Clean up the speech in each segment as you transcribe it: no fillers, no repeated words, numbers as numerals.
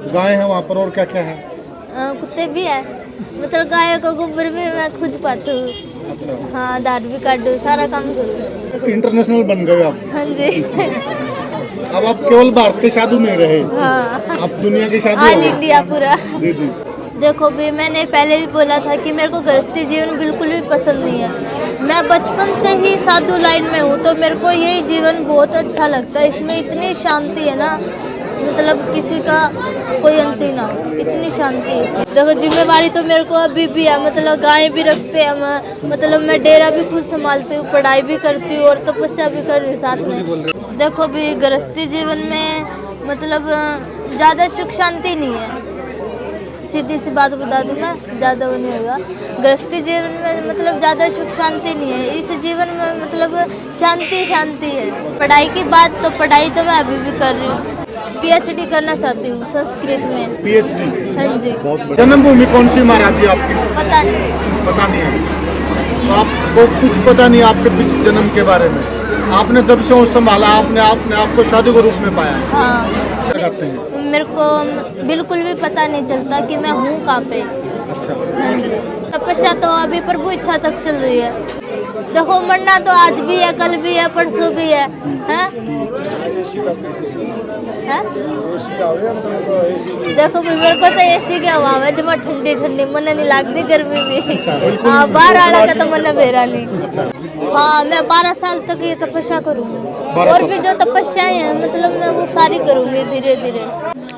गाय है वहाँ पर और क्या क्या है? कुत्ते भी है, मतलब गायों का गोबर भी मैं खुद पाती हूँ। अच्छा, हाँ, दाद भी काटू, सारा काम करूँ। इंटरनेशनल बन गए आप। हाँ जी। अब आप केवल भारत के साधु नहीं रहे, हाँ, आप दुनिया के साधु ऑल हो गए। इंडिया पूरा। जी जी। देखो भी, मैंने पहले भी बोला था कि मेरे को गृहस्थी जीवन बिल्कुल भी पसंद नहीं है। मैं बचपन से ही साधु लाइन में हूँ, तो मेरे को यही जीवन बहुत अच्छा लगता है। इसमें इतनी शांति है ना, मतलब किसी का कोई अंत ही ना हो, इतनी शांति है। देखो, जिम्मेवारी तो मेरे को अभी भी है, मतलब गाय भी रखते हैं हम, मतलब मैं डेरा भी खुद संभालती हूँ, पढ़ाई भी करती हूँ और तपस्या भी कर रही हूँ साथ में। देखो भी, गृहस्थी जीवन में मतलब ज़्यादा सुख शांति नहीं है। सीधी सी बात बता दूं मैं, ज़्यादा वो नहीं होगा। गृहस्थी जीवन में मतलब ज़्यादा सुख शांति नहीं है। इस जीवन में मतलब शांति शांति है। पढ़ाई की बात, तो पढ़ाई तो मैं अभी भी कर रही हूँ। PhD करना चाहती हूँ संस्कृत में। PhD? हाँ जी। बहुत बढ़िया। जन्मभूमि कौन सी महाराज जी आपकी? पता नहीं। पता नहीं है, तो आपको कुछ पता नहीं आपके पिछले जन्म के बारे में? आपने जब से वो संभाला, आपने आपको साधु के रूप में पाया है? हाँ, क्या कहते हैं? मेरे को बिल्कुल भी पता नहीं चलता कि मैं हूँ कहाँ पे। अच्छा। हाँ जी। तपस्या तो अभी प्रभु इच्छा तक चल रही है। देखो, मरना तो आज भी है, कल भी है, परसों भी है, हैं? हैं? देखो भी, मेरे को तो एसी की हवा है, जब ठंडी ठंडी, मन नहीं लगती गर्मी भी। हाँ, बाहर आने का तो मन मेरा नहीं। हाँ, मैं 12 साल तक ये तपस्या करूँगी, और भी जो तपस्याएं हैं मतलब मैं वो सारी करूँगी धीरे धीरे।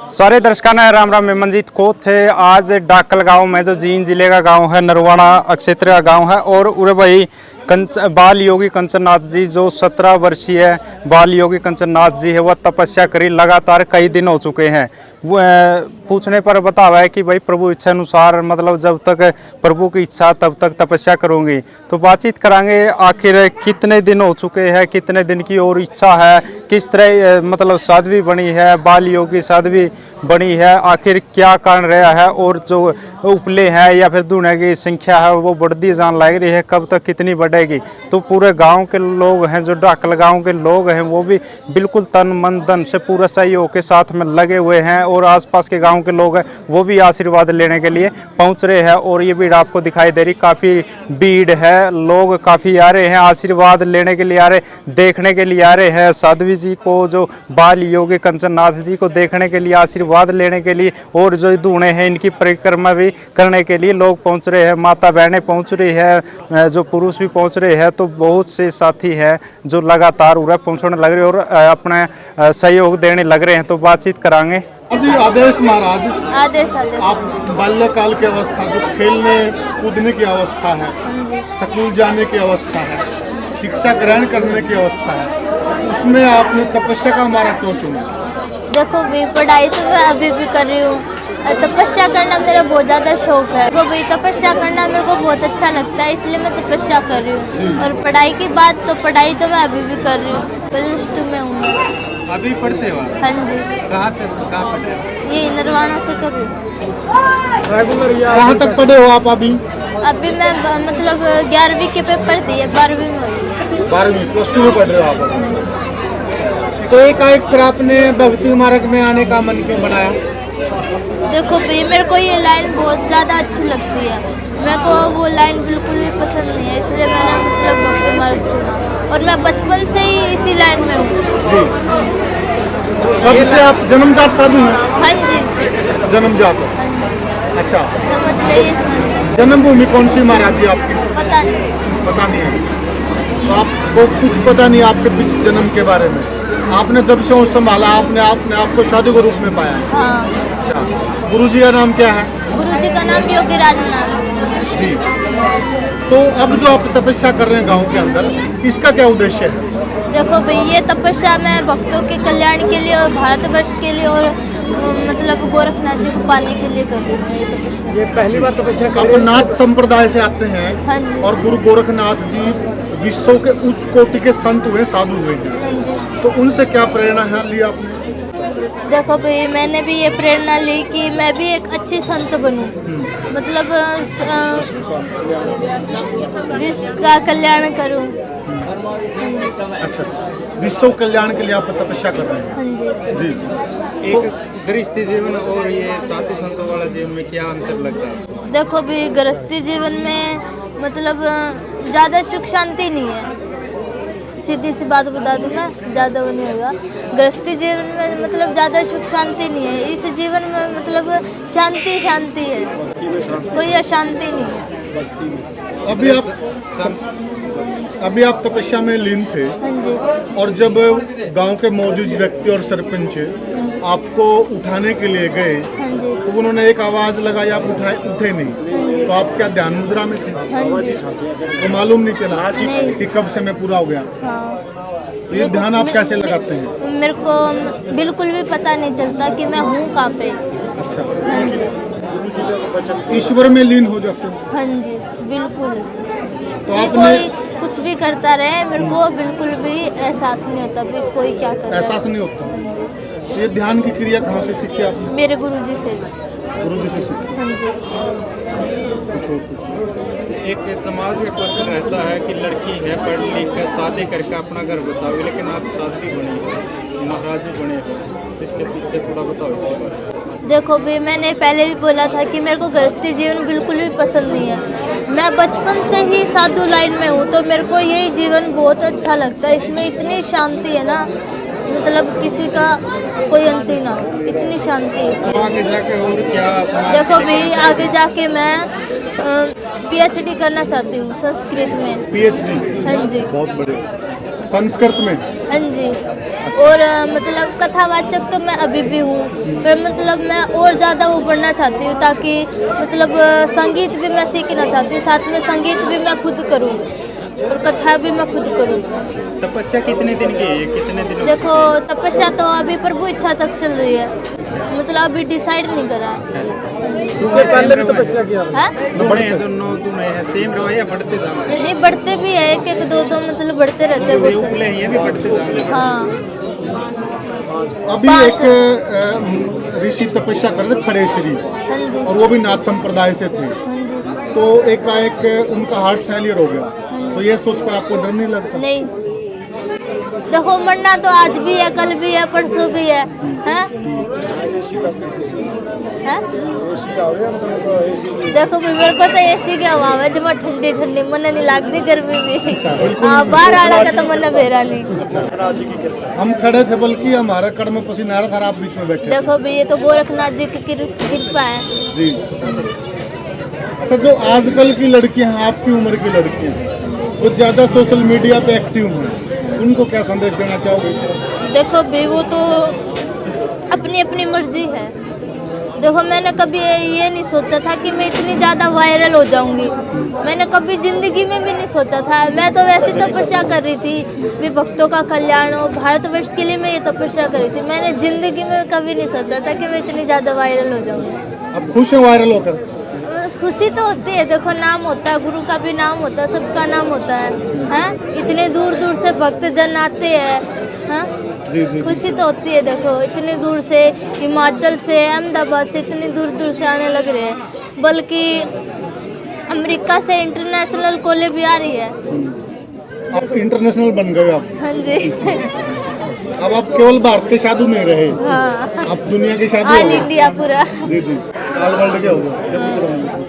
सारे दर्शकों राम राम, मैं मंजीत कोथ है। आज डाकल गांव में, जो जींद जिले का गांव है, नरवाना क्षेत्र का गांव है, और उरे भाई बाल योगी कंचननाथ जी, जो 17 वर्षीय बाल योगी कंचननाथ जी है, वह तपस्या करी लगातार कई दिन हो चुके हैं। वो पूछने पर बतावा है कि भाई प्रभु इच्छा अनुसार, मतलब जब तक प्रभु की इच्छा तब तक तपस्या करूंगी। तो बातचीत करांगे आखिर कितने दिन हो चुके हैं, कितने दिन की और इच्छा है, किस तरह मतलब साध्वी बनी है, बाल योगी साध्वी बनी है, आखिर क्या कारण रहा है, और जो उपले हैं या फिर दूने की संख्या है वो बढ़ती जान लग रही है, कब तक कितनी बढ़ेगी। तो पूरे गांव के लोग हैं, जो डाकल गांव के लोग हैं, वो भी बिल्कुल तन मन धन से पूरा सहयोग के साथ में लगे हुए हैं, और आसपास के गांव के लोग हैं वो भी आशीर्वाद लेने के लिए पहुंच रहे हैं। और ये भीड़ आपको दिखाई दे रही, काफ़ी भीड़ है, लोग काफ़ी आ रहे हैं, आशीर्वाद लेने के लिए आ रहे, देखने के लिए आ रहे हैं साध्वी जी को, जो बाल योगी कंचननाथ जी को देखने के लिए, आशीर्वाद लेने के लिए, और जो दूने हैं इनकी परिक्रमा भी करने के लिए लोग पहुंच रहे हैं। माता बहनें पहुंच रही है, जो पुरुष भी पहुंच रहे हैं, तो बहुत से साथी हैं जो लगातार उरा पहुंचने लग रहे हैं और अपने सहयोग देने लग रहे हैं। तो बातचीत करांगे जी। आदेश महाराज, आदेश आदेश। आप बाल्यकाल की अवस्था, जो खेलने कूदने की अवस्था है, स्कूल जाने की अवस्था है, शिक्षा ग्रहण करने की अवस्था है, उसमें आपने तपस्या का मार्ग क्यों चुना? देखो भी, पढ़ाई तो मैं अभी भी कर रही हूँ, तपस्या करना मेरा बहुत ज़्यादा शौक है। देखो भाई, तपस्या करना मेरे को बहुत अच्छा लगता है, इसलिए मैं तपस्या कर रही हूँ। और पढ़ाई की बात, तो पढ़ाई तो मैं अभी भी कर रही हूँ, +2 में हूँ। अभी पढ़ते हो? हाँ जी। कहाँ से कहाँ पढ़ रहे हो? ये नरवाना से कर रही हूँ। कहाँ तक पढ़े हो आप अभी? अभी मैं मतलब 11वीं के पेपर दिए, 12वीं में हुई। 12वीं +2 में पढ़ रहे हो आप? तो एकाएक फिर आपने भक्ति मार्ग में आने का मन क्यों बनाया? देखो भाई, मेरे को ये लाइन बहुत ज़्यादा अच्छी लगती है, मेरे को वो लाइन बिल्कुल भी पसंद नहीं है, इसलिए मैंने मतलब भक्ति मार्ग चुना, और मैं बचपन से ही इसी लाइन में हूँ। जी। कब से आप जन्मजात साधु हैं? हाँ जी। जन्मजात? हाँ जी। अच्छा। समझ लीजिए। जन्मभूमि कौन सी महाराज जी आपकी? पता नहीं। पता नहीं है, तो आपको कुछ पता नहीं आपके पिछले जन्म के बारे में? आपने जब से वो संभाला, आपने आपको साधु के रूप में पाया है? हाँ। अच्छा। गुरुजी का नाम क्या है? गुरुजी का नाम योगी राजनाथ जी। तो अब जो आप तपस्या कर रहे हैं गांव के अंदर, इसका क्या उद्देश्य है? देखो भाई, ये तपस्या मैं भक्तों के कल्याण के लिए और भारतवर्ष के लिए और मतलब गोरखनाथ जी को पाने के लिए कर रही हूँ ये तपस्या। ये पहली बार तपस्या कर रहे हैं? आप नाथ संप्रदाय से आते हैं। हाँ जी। और गुरु गोरखनाथ जी विश्व के उच्च कोटि के संत हुए, साधु हुए हैं, हाँ जी। तो उनसे क्या प्रेरणा है ली आपने? देखो भाई, मैंने भी ये प्रेरणा ली कि मैं भी एक अच्छी संत बनूं, मतलब विश्व का कल्याण करूं। अच्छा, विश्व कल्याण के लिए आप तपस्या कर रहे हैं। हाँ जी। जी। एक गृहस्थी जीवन और ये साधु संतों वाला जीवन में क्या अंतर लगता है? देखो भी, गृहस्थी जीवन में मतलब ज़्यादा सुख शांति नहीं है। सीधी सी बात बता दूँ मैं, ज़्यादा वो नहीं होगा। गृहस्थी जीवन में मतलब ज़्यादा सुख शांति नहीं है। इस जीवन में मतलब शांति शांति है, कोई अशांति नहीं है। अभी आप तपस्या में लीन थे, हाँ जी। और जब गांव के मौजूद व्यक्ति और सरपंच आपको उठाने के लिए गए, हाँ जी। तो उन्होंने एक आवाज लगाई, आप उठे नहीं, तो आप क्या ध्यान मुद्रा में थे? हाँ जी। तो मालूम नहीं चला नहीं। कि कब समय पूरा हो गया? हाँ। ये ध्यान आप कैसे लगाते हैं? मेरे को बिल्कुल भी पता नहीं चलता कि मैं हूँ कहाँ पे। अच्छा, हाँ जी। ईश्वर में लीन हो जाते हो? हाँ जी, बिल्कुल। तो ये आपने कोई कुछ भी करता रहे, मेरे को बिल्कुल भी एहसास नहीं होता भी कोई क्या कर रहा है। एहसास नहीं होता। ये ध्यान की क्रिया कहाँ से सीखी आपने? मेरे गुरुजी से। गुरुजी से सीखी। हाँ जी। एक समाज का क्वेश्चन रहता है कि लड़की है, पढ़ लिख कर शादी करके अपना घर बसाओगे, लेकिन आप साध्वी बने हो, महाराज भी बने हो, इसके पीछे थोड़ा बताओ इसके बारे में। देखो भी, मैंने पहले भी बोला था कि मेरे को गृहस्थी जीवन बिल्कुल भी पसंद नहीं है। मैं बचपन से ही साधु लाइन में हूँ, तो मेरे को यही जीवन बहुत अच्छा लगता है। इसमें इतनी शांति है ना, मतलब किसी का कोई अंत ही ना हो, इतनी शांति है इसमें। आगे जाके और क्या समाज देखो भी, आगे जाके मैं PhD करना चाहती हूँ संस्कृत में। PhD? हाँ जी। बहुत बढ़िया। संस्कृत में? हाँ जी। और मतलब कथावाचक तो मैं अभी भी हूँ, पर मतलब मैं और ज़्यादा वो बढ़ना चाहती हूँ, ताकि मतलब संगीत भी मैं सीखना चाहती हूँ, साथ में संगीत भी मैं खुद करूँ और कथा भी मैं खुद करूँ। तपस्या कितने दिन की है, कितने दिन? देखो, तपस्या तो अभी प्रभु इच्छा तक चल रही है, मतलब अभी डिसाइड नहीं करा है। इससे पहले भी तपस्या किया हाँ? बड़े हैं जो 9 दिन है, सेम रहो या बढ़ते जाओगे? नहीं, बढ़ते भी है, एक एक दो दो मतलब बढ़ते रहते हैं जैसे कुछ। उपले हैं, ये भी बढ़ते जाओगे? हाँ। अभी एक ऋषि तपस्या कर रहे थे, खड़े श्री, हाँ जी। और वो भी नाथ संप्रदाय से थे, हाँ जी। तो एक उनका हार्ट फेलियर हो गया, तो ये सोचकर आपको डर नहीं लगता? नहीं, देखो मरना तो आज भी है, कल भी है, परसों भी है, हैं? हैं? देखो भी, मेरे को तो एसी की हवा है, जब ठंडी ठंडी मन नहीं लगती, गर्मी भी। हाँ, बाहर आला का तो मन बेरा नहीं। हम खड़े थे, बल्कि हमारा कर्म पसीना आ रहा था, आप बीच में बैठे। देखो भी, ये तो गोरखनाथ जी की कृपा है। जी। अच्छा, जो आजकल की लड़कियां हैं, आपकी उम्र की लड़कियां हैं, वो ज़्यादा सोशल मीडिया पे एक्टिव हैं, उनको क्या संदेश देना चाहोगे? देखो भी, वो तो अपनी अपनी मर्जी है। देखो, मैंने कभी ये नहीं सोचा था कि मैं इतनी ज़्यादा वायरल हो जाऊंगी। मैंने कभी ज़िंदगी में भी नहीं सोचा था। मैं तो वैसे तपस्या कर रही थी भी भक्तों का कल्याण हो, भारतवर्ष के लिए मैं ये तपस्या कर रही थी। मैंने ज़िंदगी में कभी नहीं सोचा था कि मैं इतनी ज़्यादा वायरल हो जाऊंगी। अब खुश हैं वायरल होकर? खुशी तो होती है, देखो नाम होता है, गुरु का भी नाम होता है, सबका नाम होता है, हैं? इतने दूर दूर से भक्तजन आते हैं, हैं? जी जी। खुशी तो होती है। देखो, इतनी दूर से, हिमाचल से, अहमदाबाद से, इतनी दूर दूर से आने लग रहे हैं, बल्कि अमेरिका से इंटरनेशनल कॉलेज भी आ रही है। आप इंटरनेशनल बन गए आप? हाँ जी। अब आप केवल भारतीय साधु नहीं रहे, हाँ, आप दुनिया के साधु ऑल हो गए। इंडिया पूरा। जी जी, ऑल वर्ल्ड के हो गए।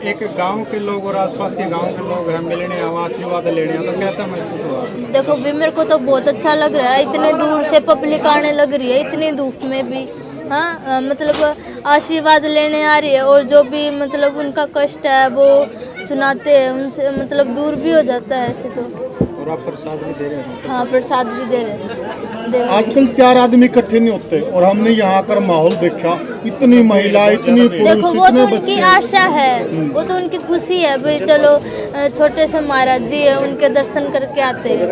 एक गांव के लोग और आसपास के गांव के लोग हैं, मिलने आशीर्वाद लेने, तो कैसा महसूस हुआ? देखो भी, मेरे को तो बहुत अच्छा लग रहा है। इतने दूर से पब्लिक आने लग रही है, इतनी धूप में भी, हाँ, मतलब आशीर्वाद लेने आ रही है, और जो भी मतलब उनका कष्ट है वो सुनाते हैं, उनसे मतलब दूर भी हो जाता है ऐसे तो। और आप प्रसाद भी दे रहे हैं? हाँ, प्रसाद भी दे रहे हैं। आजकल 4 आदमी इकट्ठे नहीं होते, और हमने यहाँ कर माहौल देखा, इतनी महिला, इतनी पुरुष, देखो, वो इतने तो उनकी बच्चे। आशा है, वो तो उनकी खुशी है भाई, चलो छोटे से महाराज जी है, उनके दर्शन करके आते हैं।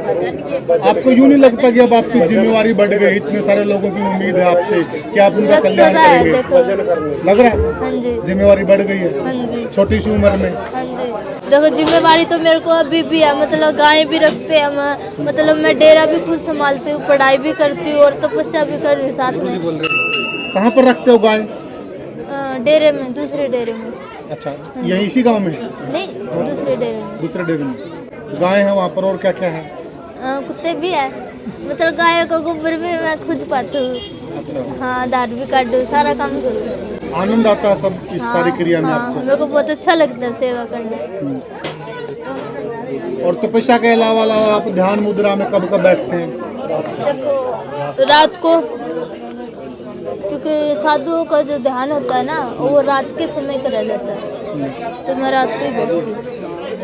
आपको यूँ नहीं लगता कि अब आपकी जिम्मेवारी बढ़ गई, इतने सारे लोगों की उम्मीद है आपसे कि आप उनका लग तो कल्याण रहा है, करेंगे? देखो। लग रहा है हाँ जी। जिम्मेवारी बढ़ गई है हाँ जी। छोटी सी उम्र में? हाँ जी। देखो, जिम्मेवारी तो मेरे को अभी भी है, मतलब गाय भी रखते हैं हम, मतलब मैं डेरा भी खुद संभालती हूँ, पढ़ाई भी करती हूँ और तपस्या भी कर रही हूँ साथ में। कहाँ पर रखते हो गाय? डेरे में, दूसरे डेरे में। अच्छा, यही इसी गांव में? नहीं, दूसरे डेरे में। दूसरे डेरे में गाय है वहाँ पर, और क्या क्या है? कुत्ते भी है, मतलब गाय का गोबर भी मैं खुद पाती हूँ। अच्छा, हाँ, दाद भी काटूँ, सारा काम करूँ। आनंद आता है सब इस सारी क्रिया में हाँ, आपको? मेरे को बहुत अच्छा लगता है सेवा करना। और तपस्या के अलावा आप ध्यान मुद्रा में कब कब बैठते हैं? देखो, तो रात को, क्योंकि साधुओं का जो ध्यान होता है ना वो रात के समय करा जाता है, तो मैं रात को ही बैठती हूँ।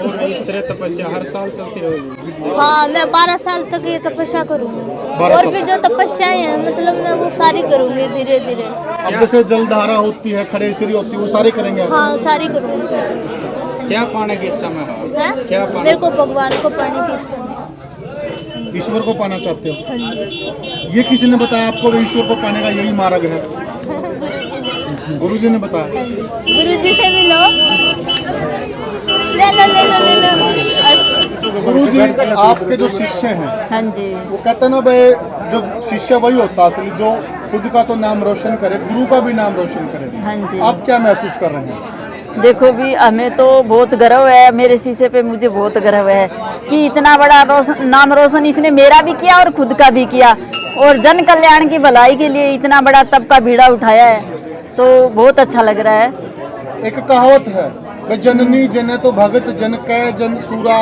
और इस तरह तपस्या हर साल चलती रहेगी? हाँ, मैं 12 साल तक ये तपस्या करूँगी, 12 और साल भी जो तपस्याएं हैं मतलब मैं वो सारी करूँगी धीरे धीरे। अब जैसे जलधारा होती है, खड़ेश्वरी होती है, वो सारी करेंगे आप? हाँ, सारी करूँगी। क्या पाने की इच्छा में हो? हैं? क्या पाना? मेरे को भगवान को पाने की इच्छा है। ईश्वर को पाना चाहते हो? हाँ जी। ये किसी ने बताया आपको भी ईश्वर को पाने का यही मार्ग है? गुरुजी ने बताया? गुरुजी से भी लो, ले लो। गुरुजी, आपके जो शिष्य हैं, हाँ जी, वो कहते हैं ना भाई, जो शिष्य वही होता है असली, जो खुद का तो नाम रोशन करे, गुरु का भी नाम रोशन करे। हाँ जी। आप क्या महसूस कर रहे हैं? देखो भी हमें तो बहुत गर्व है, मेरे शीशे पे मुझे बहुत गर्व है कि इतना बड़ा नाम रोशन इसने मेरा भी किया और खुद का भी किया, और जन कल्याण की भलाई के लिए इतना बड़ा तब का बीड़ा उठाया है, तो बहुत अच्छा लग रहा है। एक कहावत है, भाई जननी जने तो भगत, जन कै जन सूरा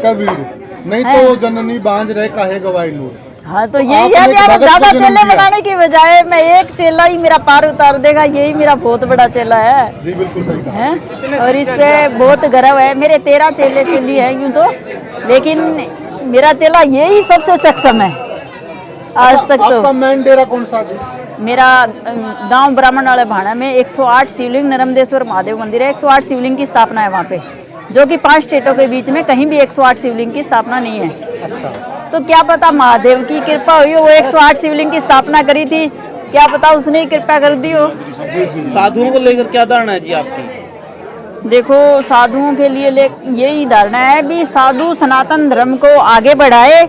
कबीर, नहीं तो जननी बांझ रहे काहे गवाई नूर। हाँ, तो यही आपने है, एक मेरा भगत को ज्यादा जन्म चेले दिया। बनाने की बजाय मैं एक चेला ही मेरा पार उतार देगा, यही मेरा बहुत बड़ा चेला है। जी बिल्कुल सही कहा। हैं? और इस पे बहुत गर्व है। मेरे 13 चेले चेली हैं यूं तो, लेकिन मेरा चेला यही सबसे सक्षम है आज तक। आपका तो मेन डेरा कौन सा जी? मेरा गांव ब्राह्मण वाले भाड़ा में 108 शिवलिंग, नर्मदेश्वर महादेव मंदिर है, 108 शिवलिंग की स्थापना है वहाँ पे, जो कि 5 स्टेटों के बीच में कहीं भी 108 शिवलिंग की स्थापना नहीं है। अच्छा, तो क्या पता महादेव की कृपा हुई हो, वो 108 शिवलिंग की स्थापना करी थी, क्या पता उसने ही कृपा कर दी हो। साधुओं को लेकर क्या धारणा है जी आपकी? देखो, साधुओं के लिए यही धारणा है भी साधु सनातन धर्म को आगे बढ़ाए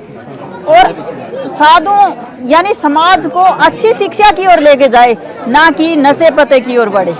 और साधु यानी समाज को अच्छी शिक्षा की ओर लेके जाए, ना कि नशे पते की ओर बढ़े।